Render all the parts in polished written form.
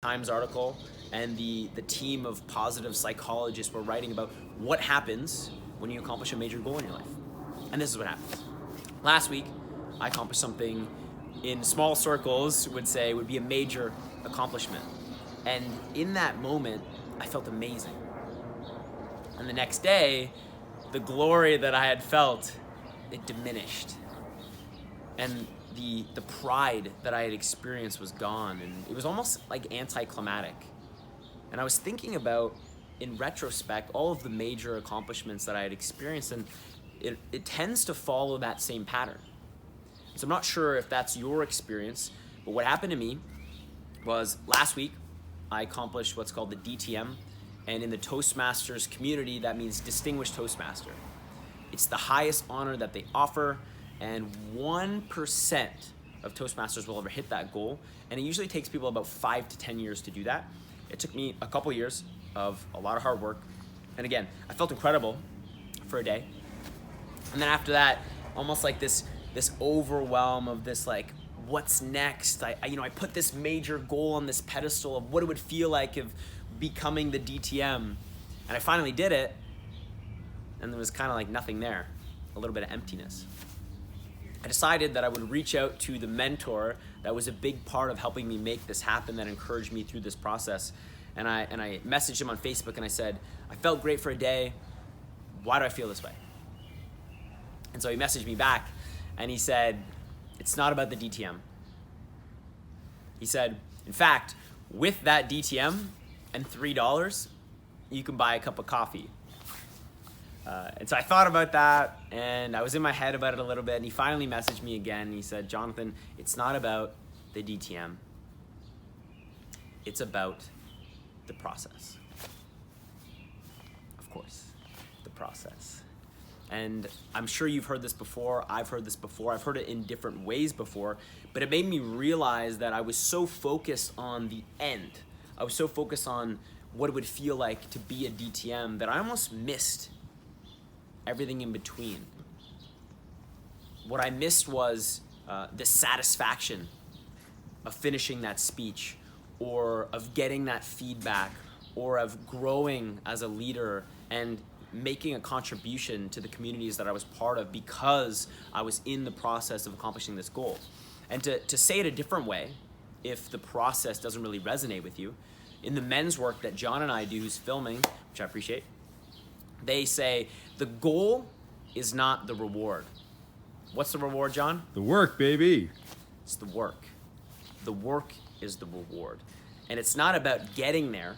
Times article, and the team of positive psychologists were writing about what happens when you accomplish a major goal in your life. And this is what happens. Last week, I accomplished something in small circles would be a major accomplishment. And in that moment, I felt amazing. And the next day, the glory that I had felt, it diminished. And the pride that I had experienced was gone, and it was almost like anticlimactic. And I was thinking about, in retrospect, all of the major accomplishments that I had experienced, and it tends to follow that same pattern. So I'm not sure if that's your experience, but what happened to me was last week I accomplished what's called the DTM, and in the Toastmasters community, that means Distinguished Toastmaster. It's the highest honor that they offer, and 1% of Toastmasters will ever hit that goal, and it usually takes people about 5 to 10 years to do that. It took me a couple years of a lot of hard work, and again, I felt incredible for a day, and then after that, almost like this overwhelm of this, like, what's next? I put this major goal on this pedestal of what it would feel like of becoming the DTM, and I finally did it, and there was kind of like nothing there, a little bit of emptiness. I decided that I would reach out to the mentor that was a big part of helping me make this happen, that encouraged me through this process. And I messaged him on Facebook and I said, I felt great for a day. Why do I feel this way? And so he messaged me back and he said, it's not about the DTM. He said, in fact, with that DTM and $3, you can buy a cup of coffee. And so I thought about that, and I was in my head about it a little bit, and he finally messaged me again, and he said, Jonathan, it's not about the DTM. It's about the process. Of course, the process. And I'm sure you've heard this before, I've heard this before, I've heard it in different ways before, but it made me realize that I was so focused on the end. I was so focused on what it would feel like to be a DTM that I almost missed everything in between. What I missed was the satisfaction of finishing that speech, or of getting that feedback, or of growing as a leader and making a contribution to the communities that I was part of because I was in the process of accomplishing this goal. And to say it a different way, if the process doesn't really resonate with you, in the men's work that John and I do, who's filming, which I appreciate, they say the goal is not the reward. What's the reward, John? The work, baby. It's the work. The work is the reward. And it's not about getting there.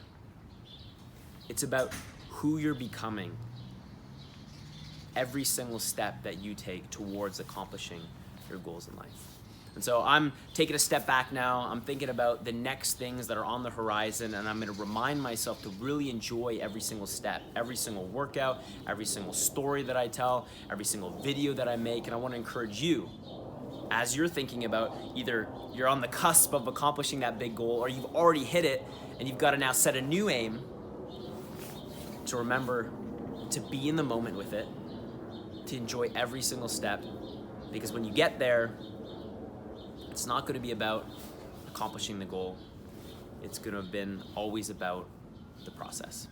It's about who you're becoming every single step that you take towards accomplishing your goals in life. And so I'm taking a step back now. I'm thinking about the next things that are on the horizon, and I'm going to remind myself to really enjoy every single step, every single workout, every single story that I tell, every single video that I make. And I want to encourage you, as you're thinking about either you're on the cusp of accomplishing that big goal, or you've already hit it and you've got to now set a new aim, to remember to be in the moment with it, to enjoy every single step, because when you get there, it's not going to be about accomplishing the goal. It's going to have been always about the process.